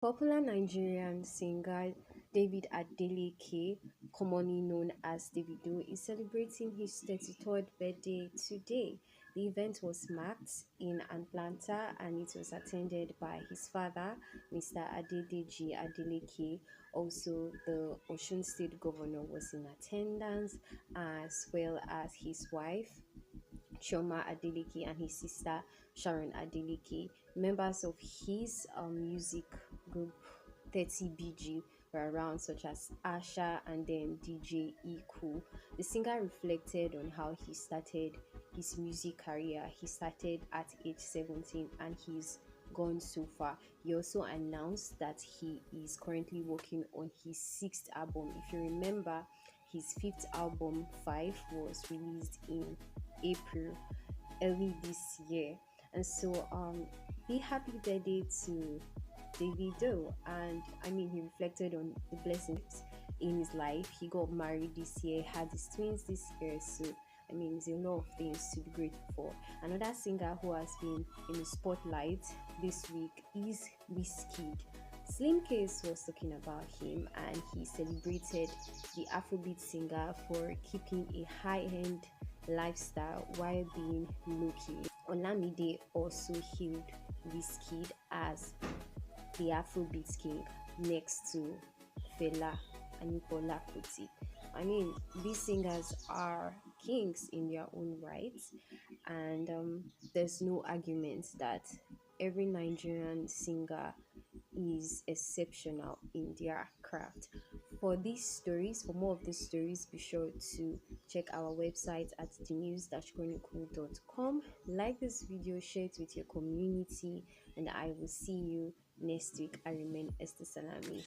Popular Nigerian singer David Adeleke, commonly known as Davido, is celebrating his 33rd birthday today. The event was marked in Atlanta and it was attended by his father, Mr. Adedeji Adeleke. Also, the Osun State Governor was in attendance, as well as his wife, Chioma Adeleke, and his sister Sharon Adeleke. Members of his music group 30BG were around, such as Asha and then DJ Iku. The singer reflected on how he started his music career. He started at age 17 and he's gone so far. He also announced that he is currently working on his sixth album. If you remember, his fifth album, Five, was released in April early this year. And so be happy birthday to Davido. And I mean, he reflected on the blessings in his life. He got married this year, had his twins this year. So I mean, there's a lot of things to be grateful for. Another singer who has been in the spotlight this week is Wizkid. Slimcase was talking about him and he celebrated the Afrobeat singer for keeping a high-end lifestyle while being low-key. Olamide also hailed Wizkid as the Afrobeat king next to Fela and Nicola Kuti. I mean, these singers are kings in their own right, and there's no argument that every Nigerian singer is exceptional in their craft. For more of these stories, be sure to check our website at thenews-chronicle.com. Like this video, share it with your community, and I will see you next week. I remain Esther Salami.